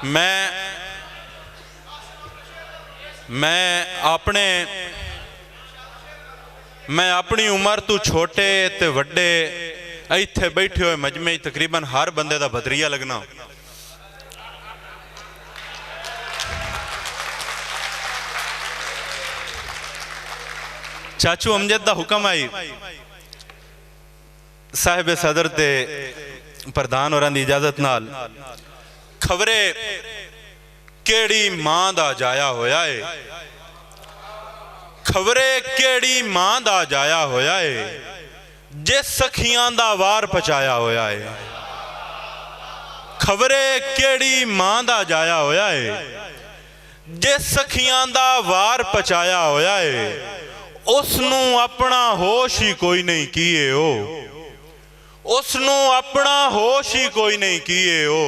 मैं अपनी उम्र तो छोटे ते वड्डे इत्थे बैठे हुए मजमे तकरीबन हर बंदे का भतरीया लगना। चाचू अमजद का हुक्म आई साहिब सदर ते प्रधान होरां दी इजाजत नाल खबरे केड़ी मां दा जाया होया है, खबरे केड़ी मां दा जाया होया है जे सखियां दा वार पचाया होया है। खबरे केड़ी मां दा जाया होया है जे सखियां दा वार पचाया होया है। उसनू अपना होश ही कोई नहीं किए हो, उसनू अपना होश ही कोई नहीं किए हो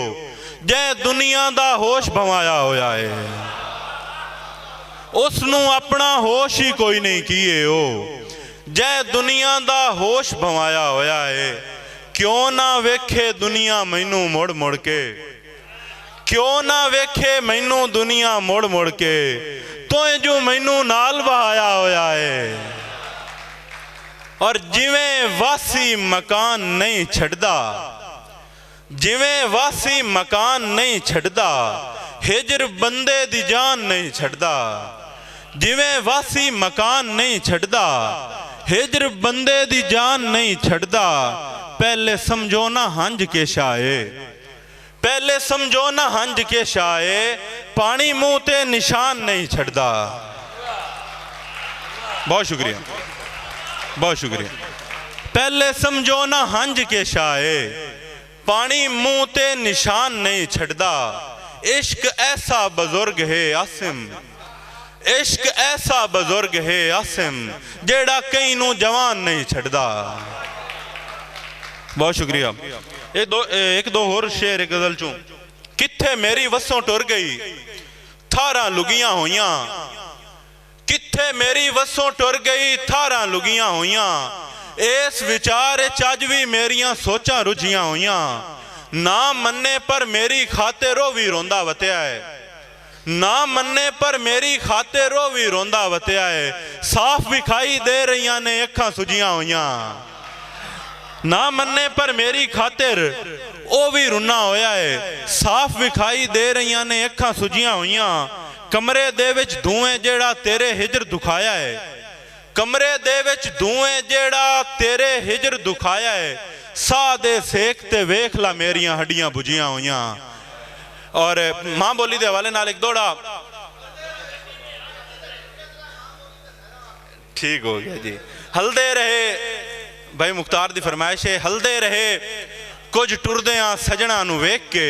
जै दुनिया दा होश भवाया होया है। उसनू अपना होश ही कोई नहीं किए हो जै दुनिया दा होश भवाया होया है। क्यों ना वेखे दुनिया मैनू मुड़ मुड़ के, क्यों ना वेखे मैनू दुनिया मुड़ मुड़ के, तो जो मैनू नाल बहाया होया है। और जिवें वासी मकान नहीं छड़दा, जिवें वासी मकान नहीं छड़दा, हिजर बंदे दी जान नहीं छड़दा। जिवें वासी मकान नहीं छड़दा, हिजर बंदे दी जान नहीं छड़दा। पहले समझो ना हंज के शाये, पहले समझो ना हंज के शाये, पानी मुंह ते निशान नहीं छड़दा। बहुत शुक्रिया, बहुत शुक्रिया। पहले समझो ना हंज के शाये, पानी मुंह ते निशान नहीं छड़दा। इश्क ऐसा बुजुर्ग है आसिम, इश्क ऐसा बुजुर्ग है आसिम, जेड़ा कई नू जवान नहीं छड़दा। बहुत शुक्रिया। एक दो होर शेर गजल चूं। किथे मेरी वसों टुर गई थारा लुगियां होइयां, किथे मेरी वसों टुर गई थारा लुगियां होइयां। इस विचार चज भी मेरियां सोचां रुझियां होइयां। ना मन्ने पर मेरी खातिर वो भी रोंदा वत्या है, ना मन्ने पर मेरी खातिर वो भी रोंदा वत्या है। साफ विखाई दे रही ने अखां सुजियां होइयां। ना मन्ने पर मेरी खातिर वो भी रुना होया है। साफ विखाई दे रही ने अखां सुजियां होइयां। कमरे दे विच धुएं जेड़ा तेरे हिजर दुखाया है, कमरे दे विच धुएं जेड़ा तेरे हिजर दुखाया है। साह दे सेक ते वेख ला मेरियां हड्डियां बुझियां होइयां। और मां बोली दे हवाले नाल एक दोड़ा ठीक हो गया जी। हलदे रहे भाई मुख्तार दी फरमाइश है, हलदे रहे कुछ टुरदियां सजना नू वेख के,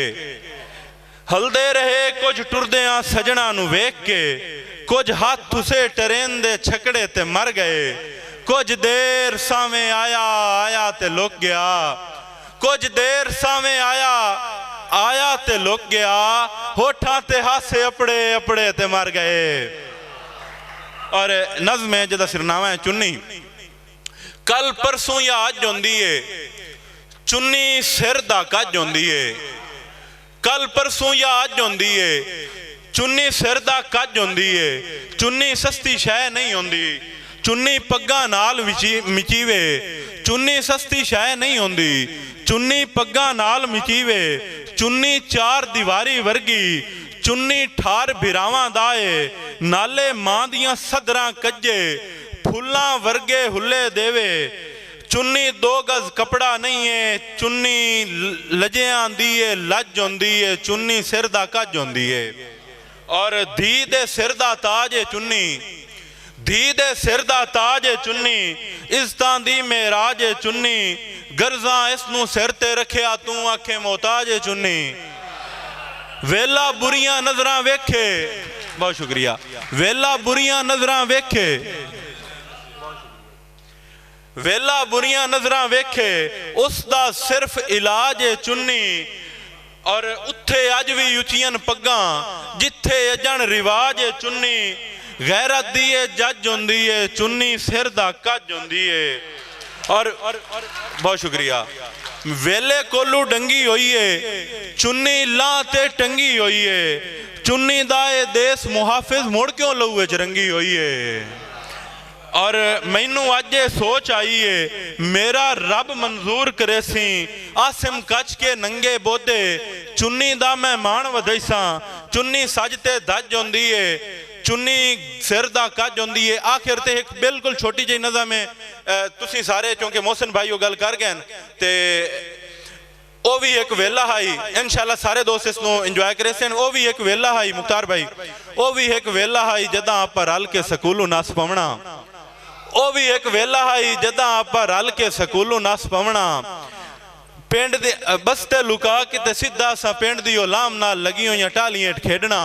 हलदे रहे कुछ टुरदियां सजना नू वेख के। कुछ हाथ उसे ट्रेन दे छकड़े ते मर गए। कुछ देर सामे आया आया ते लुक गया, कुछ देर सामे आया आया ते लुक गया। होठां ते हासे अपड़े अपड़े ते मर गए। और नज़्म है जिहदा सिरनामा है चुन्नी। कल परसों या अज होंदी है चुन्नी सिर दा कज होंदी है। कल परसों या अज होंदी है चुन्नी सिर दा कज होंदी है। चुन्नी सस्ती शै नहीं होंदी, चुन्नी पग्गा नाल मिचीवे। चुन्नी सस्ती शै नहीं होंदी, चुन्नी पग्गा नाल मिचीवे। चुन्नी चार दीवारी वर्गी, चुन्नी ठार भिरावां दाए। नाले मां दियां सदरां कज्जे, फुल्लां वर्गे हुल्ले देवे। चुन्नी दो गज कपड़ा नहीं है, चुन्नी लजियां दी है लज होंदी है। चुन्नी सिर दा कज होंदी है। और धी दे सिर दा ताज है चुन्नी, धी दे सिर दा ताज है चुन्नी। इज्जतां दी मेराज है चुन्नी। गर्जा इसनू सिर ते रखिया तू आखे मोहताज है चुन्नी। वेला बुरियां नजरां वेखे, बहुत शुक्रिया। वेला बुरियां नजरां वेखे, वेला बुरियां नजरां वेखे। उसदा सिर्फ इलाज है चुन्नी। और उत्थे अज भी उचियन पग्गा जिथे अजन रिवाज है चुन्नी। गैरत दी है जज होंदी है चुन्नी सिर दा कज होंदी है। और बहुत शुक्रिया। वेले कोलू डंगी हुई है, चुन्नी लां ते टंगी हुई है, चुन्नी दा ए देश मुहाफिज मुड़ क्यों लहू च रंगी हुई है। और मैनू अज ये सोच आई है, मेरा रब मंजूर करे सी आसिम कच के नंगे बोधे, चुन्नी दा मैं मान वधैसा, चुन्नी सज ते दज होंदी है, चुन्नी सिर दा कज होंदी है। आखिर ते एक बिल्कुल छोटी जी नज़म है, तुसी सारे चूंकि मोहसिन भाई वो गल कर गए ते वो भी एक वेला हाई, इंशाल्लाह सारे दोस्त इसको इंजॉय करे सन। वो भी एक वेला हाई मुख्तार भाई, वो भी एक वेला हाई जदा आप रल के स्कूलों नस पवना, वो भी एक वेला हाई जदा आप रल के स्कूलों नस पवना, पिंड दे बस्ते लुका के ते सीधा सा पिंड दी लाम नाल लगी हुई टालियां खेडना।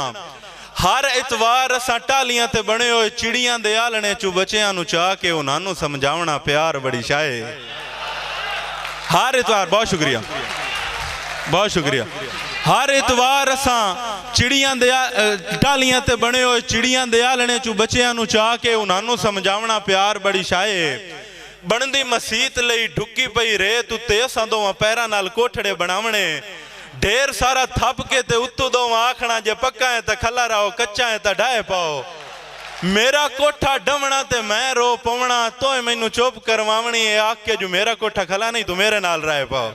हर इतवार असा टालियां ते बने हुए चिड़ियां दे आलने चू बच्चियां नू चाह के उन्होंने समझावना प्यार बड़ी शाए। हर इतवार, बहुत शुक्रिया बहुत शुक्रिया, हर इतवार असा चिड़ियां दे टालियां ते बने हुए चिड़ियां दे आलने चू बच्चियां नू चाह के उन्होंने समझावना प्यार बड़ी शाए। बनदी मसीत लई ढुकी पई रेत उत्ते असां दोवां पैरां नाल कोठड़े बनावणे, ढेर सारा थप के ते उत्तों दोवां आखना जे पक्का है तो खला रहो, कच्चा है तो डाए पाओ। मेरा कोठा डमना ते मैं रो पवना, तो मैनू चुप करवावनी है आख के जो मेरा कोठा खला नहीं तो मेरे नाल राय पाओ।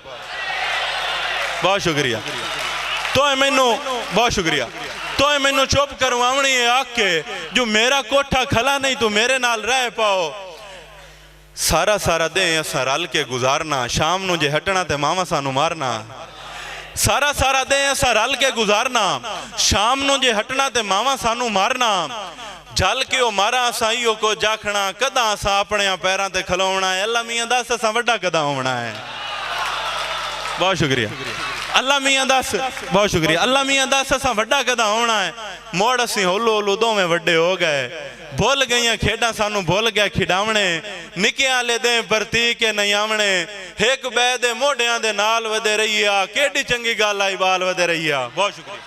बहुत शुक्रिया। तो मैनू बहुत शुक्रिया, तो मैनू चुप करवावनी है आख के जो मेरा कोठा खला नहीं तो मेरे नाल राय पाओ। सारा सारा दिन असा रल के गुजारना, शाम नू जे हटना ते मामा सानू मारना। सारा सारा दिन असा रल के गुजारना, शाम नू जे हटना ते मामा सानू मारना। जल के मारा असा इो को जाखना, कदा असा अपने पैरों ते खलोना है। अल्लाह मियाँ दस असा वड्डा कदा होना है। बहुत शुक्रिया अल्लाह मियाँ दस, बहुत शुक्रिया अल्लाह मियाँ दस असा वड्डा कदा होना है। मोड़ असी होलो होलो दोवें वड्डे हो गए, भुल गई खेडा सानू भुल गया खिडावने, निक्कियां ले दे परती के नहीं आवने, एक बै दे मोढियां दे नाल वधे रही आ, केडी चंगी गल आई बाल वधे रही आ। बहुत शुक्रिया।